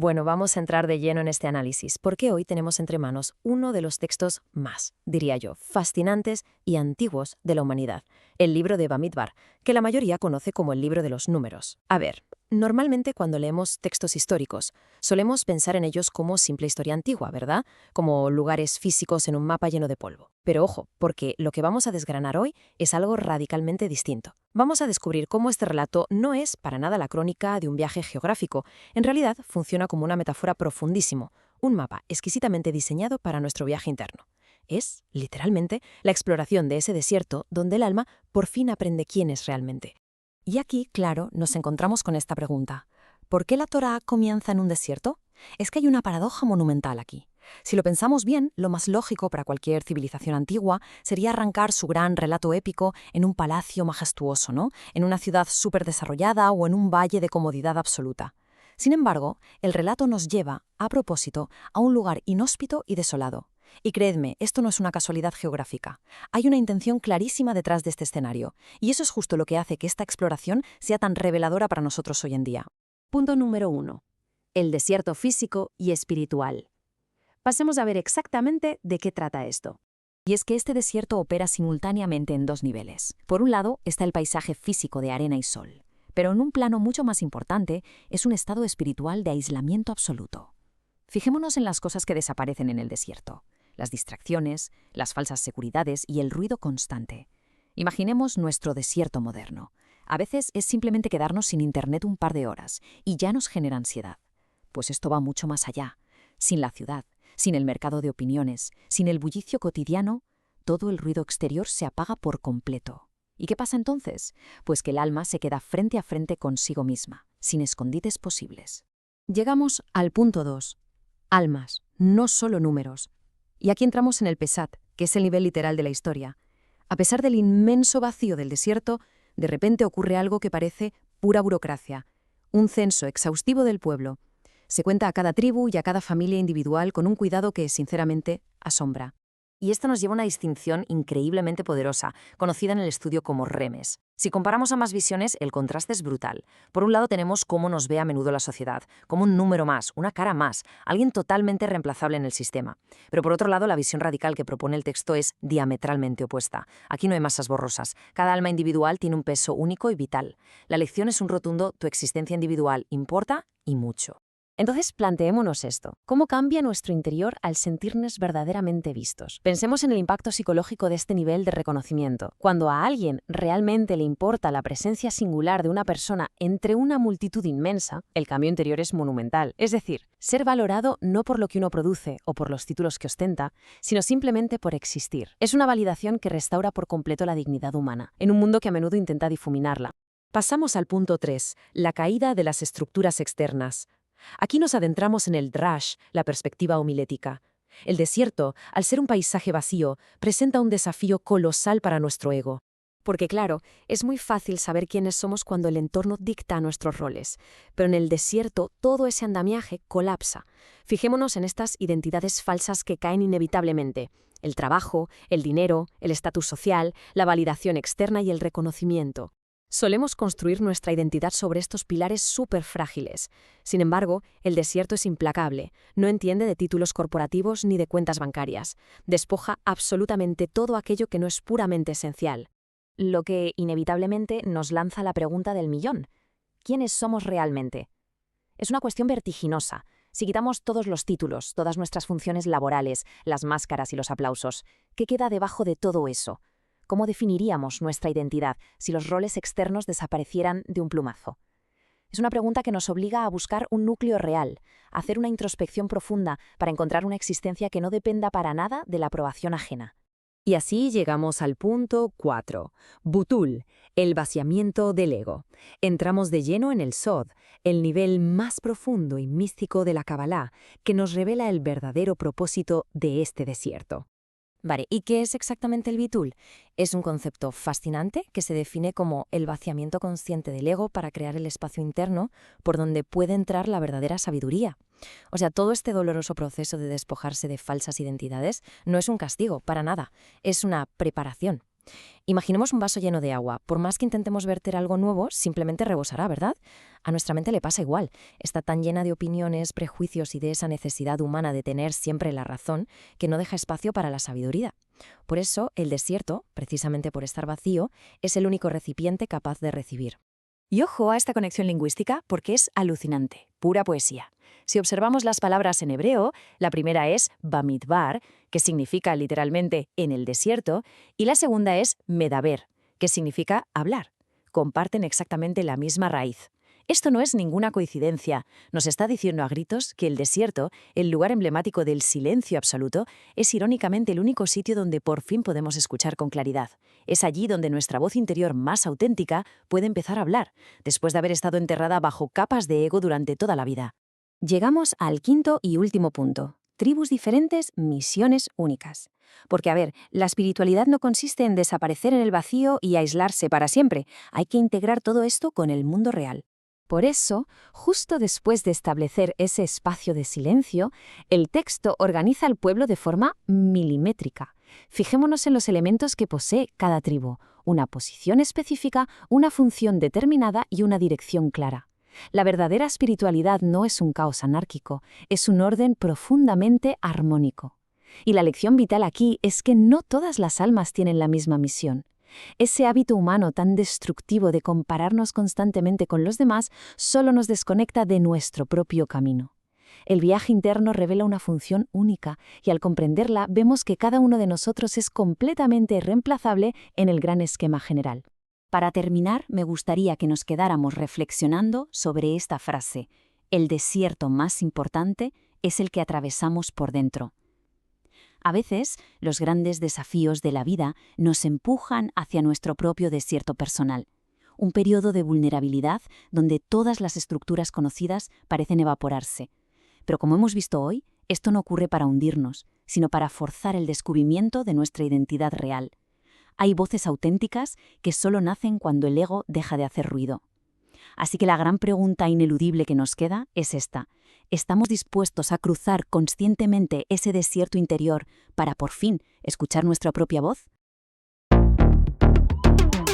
Bueno, vamos a entrar de lleno en este análisis, porque hoy tenemos entre manos uno de los textos más, diría yo, fascinantes y antiguos de la humanidad, el libro de Bamidbar, que la mayoría conoce como el libro de los números. A ver, normalmente cuando leemos textos históricos, solemos pensar en ellos como simple historia antigua, ¿verdad? Como lugares físicos en un mapa lleno de polvo. Pero ojo, porque lo que vamos a desgranar hoy es algo radicalmente distinto. Vamos a descubrir cómo este relato no es para nada la crónica de un viaje geográfico. En realidad, funciona como una metáfora profundísimo, un mapa exquisitamente diseñado para nuestro viaje interno. Es, literalmente, la exploración de ese desierto donde el alma por fin aprende quién es realmente. Y aquí, claro, nos encontramos con esta pregunta. ¿Por qué la Torá comienza en un desierto? Es que hay una paradoja monumental aquí. Si lo pensamos bien, lo más lógico para cualquier civilización antigua sería arrancar su gran relato épico en un palacio majestuoso, ¿no? En una ciudad súper desarrollada o en un valle de comodidad absoluta. Sin embargo, el relato nos lleva, a propósito, a un lugar inhóspito y desolado. Y creedme, esto no es una casualidad geográfica. Hay una intención clarísima detrás de este escenario, y eso es justo lo que hace que esta exploración sea tan reveladora para nosotros hoy en día. Punto número 1. El desierto físico y espiritual. Pasemos a ver exactamente de qué trata esto. Y es que este desierto opera simultáneamente en dos niveles. Por un lado está el paisaje físico de arena y sol, pero en un plano mucho más importante es un estado espiritual de aislamiento absoluto. Fijémonos en las cosas que desaparecen en el desierto: las distracciones, las falsas seguridades y el ruido constante. Imaginemos nuestro desierto moderno. A veces es simplemente quedarnos sin internet un par de horas y ya nos genera ansiedad. Pues esto va mucho más allá. Sin la ciudad, sin el mercado de opiniones, sin el bullicio cotidiano, todo el ruido exterior se apaga por completo. ¿Y qué pasa entonces? Pues que el alma se queda frente a frente consigo misma, sin escondites posibles. Llegamos al punto 2. Almas, no solo números. Y aquí entramos en el Pesat, que es el nivel literal de la historia. A pesar del inmenso vacío del desierto, de repente ocurre algo que parece pura burocracia. Un censo exhaustivo del pueblo. Se cuenta a cada tribu y a cada familia individual con un cuidado que, sinceramente, asombra. Y esto nos lleva a una distinción increíblemente poderosa, conocida en el estudio como remes. Si comparamos ambas visiones, el contraste es brutal. Por un lado tenemos cómo nos ve a menudo la sociedad, como un número más, una cara más, alguien totalmente reemplazable en el sistema. Pero por otro lado, la visión radical que propone el texto es diametralmente opuesta. Aquí no hay masas borrosas. Cada alma individual tiene un peso único y vital. La lección es un rotundo: tu existencia individual importa y mucho. Entonces, planteémonos esto. ¿Cómo cambia nuestro interior al sentirnos verdaderamente vistos? Pensemos en el impacto psicológico de este nivel de reconocimiento. Cuando a alguien realmente le importa la presencia singular de una persona entre una multitud inmensa, el cambio interior es monumental. Es decir, ser valorado no por lo que uno produce o por los títulos que ostenta, sino simplemente por existir. Es una validación que restaura por completo la dignidad humana, en un mundo que a menudo intenta difuminarla. Pasamos al punto 3, la caída de las estructuras externas. Aquí nos adentramos en el drash, la perspectiva homilética. El desierto, al ser un paisaje vacío, presenta un desafío colosal para nuestro ego. Porque claro, es muy fácil saber quiénes somos cuando el entorno dicta nuestros roles, pero en el desierto todo ese andamiaje colapsa. Fijémonos en estas identidades falsas que caen inevitablemente: el trabajo, el dinero, el estatus social, la validación externa y el reconocimiento. Solemos construir nuestra identidad sobre estos pilares súper frágiles. Sin embargo, el desierto es implacable. No entiende de títulos corporativos ni de cuentas bancarias. Despoja absolutamente todo aquello que no es puramente esencial. Lo que inevitablemente nos lanza la pregunta del millón: ¿quiénes somos realmente? Es una cuestión vertiginosa. Si quitamos todos los títulos, todas nuestras funciones laborales, las máscaras y los aplausos, ¿qué queda debajo de todo eso? ¿Cómo definiríamos nuestra identidad si los roles externos desaparecieran de un plumazo? Es una pregunta que nos obliga a buscar un núcleo real, a hacer una introspección profunda para encontrar una existencia que no dependa para nada de la aprobación ajena. Y así llegamos al punto 4, Butul, el vaciamiento del ego. Entramos de lleno en el Sod, el nivel más profundo y místico de la Kabbalah, que nos revela el verdadero propósito de este desierto. Vale, ¿y qué es exactamente el Bitul? Es un concepto fascinante que se define como el vaciamiento consciente del ego para crear el espacio interno por donde puede entrar la verdadera sabiduría. O sea, todo este doloroso proceso de despojarse de falsas identidades no es un castigo, para nada, es una preparación. Imaginemos un vaso lleno de agua. Por más que intentemos verter algo nuevo, simplemente rebosará, ¿verdad? A nuestra mente le pasa igual. Está tan llena de opiniones, prejuicios y de esa necesidad humana de tener siempre la razón que no deja espacio para la sabiduría. Por eso, el desierto, precisamente por estar vacío, es el único recipiente capaz de recibir. Y ojo a esta conexión lingüística porque es alucinante, pura poesía. Si observamos las palabras en hebreo, la primera es Bamidbar, que significa literalmente en el desierto, y la segunda es Medaber, que significa hablar. Comparten exactamente la misma raíz. Esto no es ninguna coincidencia. Nos está diciendo a gritos que el desierto, el lugar emblemático del silencio absoluto, es irónicamente el único sitio donde por fin podemos escuchar con claridad. Es allí donde nuestra voz interior más auténtica puede empezar a hablar, después de haber estado enterrada bajo capas de ego durante toda la vida. Llegamos al quinto y último punto. Tribus diferentes, misiones únicas. Porque, a ver, la espiritualidad no consiste en desaparecer en el vacío y aislarse para siempre. Hay que integrar todo esto con el mundo real. Por eso, justo después de establecer ese espacio de silencio, el texto organiza al pueblo de forma milimétrica. Fijémonos en los elementos que posee cada tribu: una posición específica, una función determinada y una dirección clara. La verdadera espiritualidad no es un caos anárquico, es un orden profundamente armónico. Y la lección vital aquí es que no todas las almas tienen la misma misión. Ese hábito humano tan destructivo de compararnos constantemente con los demás solo nos desconecta de nuestro propio camino. El viaje interno revela una función única y al comprenderla vemos que cada uno de nosotros es completamente reemplazable en el gran esquema general. Para terminar, me gustaría que nos quedáramos reflexionando sobre esta frase: el desierto más importante es el que atravesamos por dentro. A veces, los grandes desafíos de la vida nos empujan hacia nuestro propio desierto personal, un periodo de vulnerabilidad donde todas las estructuras conocidas parecen evaporarse. Pero como hemos visto hoy, esto no ocurre para hundirnos, sino para forzar el descubrimiento de nuestra identidad real. Hay voces auténticas que solo nacen cuando el ego deja de hacer ruido. Así que la gran pregunta ineludible que nos queda es esta: ¿estamos dispuestos a cruzar conscientemente ese desierto interior para por fin escuchar nuestra propia voz?